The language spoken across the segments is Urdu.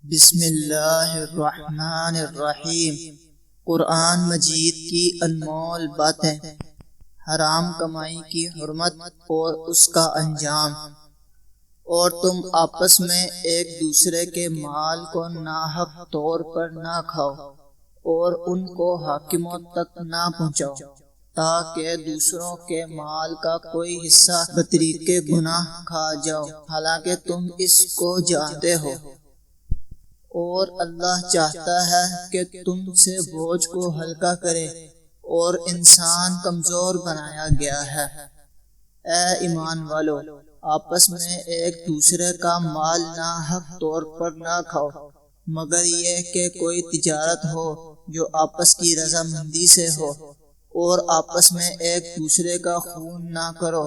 بسم اللہ الرحمن الرحیم۔ قرآن مجید کی انمول باتیں، حرام کمائی کی حرمت اور اس کا انجام۔ اور تم آپس میں ایک دوسرے کے مال کو ناحق طور پر نہ کھاؤ اور ان کو حاکموں تک نہ پہنچاؤ تاکہ دوسروں کے مال کا کوئی حصہ بطریق گناہ کھا جاؤ، حالانکہ تم اس کو جانتے ہو۔ اور اللہ چاہتا ہے کہ تم سے بوجھ کو ہلکا کرے اور انسان کمزور بنایا گیا ہے۔ اے ایمان والو، آپس میں ایک دوسرے کا مال ناحق طور پر نہ کھاؤ مگر یہ کہ کوئی تجارت ہو جو آپس کی رضامندی سے ہو، اور آپس میں ایک دوسرے کا خون نہ کرو،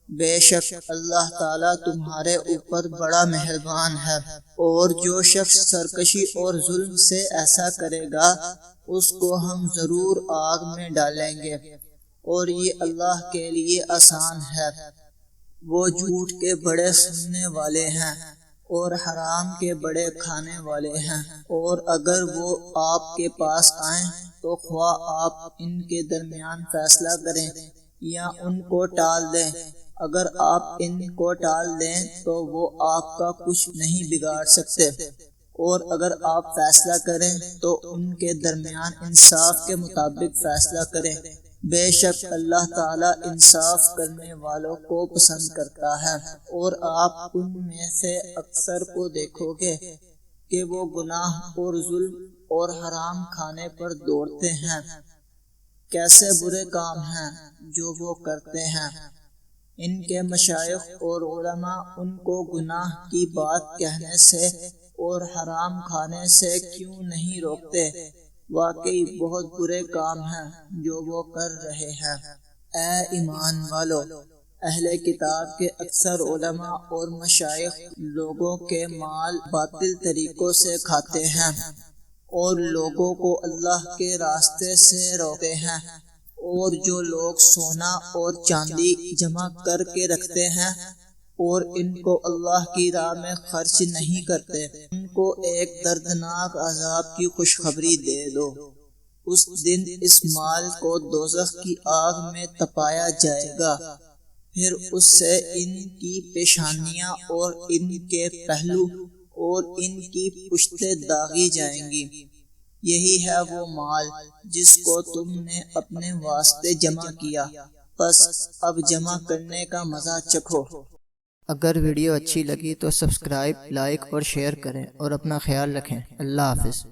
بے شک اللہ تعالیٰ تمہارے اوپر بڑا مہربان ہے۔ اور جو شخص سرکشی اور ظلم سے ایسا کرے گا اس کو ہم ضرور آگ میں ڈالیں گے، اور یہ اللہ کے لیے آسان ہے۔ وہ جھوٹ کے بڑے سننے والے ہیں اور حرام کے بڑے کھانے والے ہیں، اور اگر وہ آپ کے پاس آئیں تو خواہ آپ ان کے درمیان فیصلہ کریں یا ان کو ٹال دیں، اگر آپ ان کو ٹال دیں تو وہ آپ کا کچھ نہیں بگاڑ سکتے، اور اگر آپ فیصلہ کریں تو ان کے درمیان انصاف کے مطابق فیصلہ کریں، بے شک اللہ تعالیٰ انصاف کرنے والوں کو پسند کرتا ہے۔ اور آپ ان میں سے اکثر کو دیکھو گے کہ وہ گناہ اور ظلم اور حرام کھانے پر دوڑتے ہیں۔ کیسے برے کام ہیں جو وہ کرتے ہیں۔ ان کے مشائخ اور علماء ان کو گناہ کی بات کہنے سے اور حرام کھانے سے کیوں نہیں روکتے؟ واقعی بہت برے کام ہیں جو وہ کر رہے ہیں۔ اے ایمان والو، اہل کتاب کے اکثر علماء اور مشائخ لوگوں کے مال باطل طریقوں سے کھاتے ہیں اور لوگوں کو اللہ کے راستے سے روکتے ہیں، اور جو لوگ سونا اور چاندی جمع کر کے رکھتے ہیں اور ان کو اللہ کی راہ میں خرچ نہیں کرتے، ان کو ایک دردناک عذاب کی خوشخبری دے دو۔ اس دن اس مال کو دوزخ کی آگ میں تپایا جائے گا، پھر اس سے ان کی پیشانیاں اور ان کے پہلو اور ان کی پشتیں داغی جائیں گی۔ یہی ہے وہ مال جس کو تم نے اپنے واسطے جمع کیا، بس اب جمع کرنے کا مزہ چکھو۔ اگر ویڈیو اچھی لگی تو سبسکرائب، لائک اور شیئر کریں اور اپنا خیال رکھیں۔ اللہ حافظ۔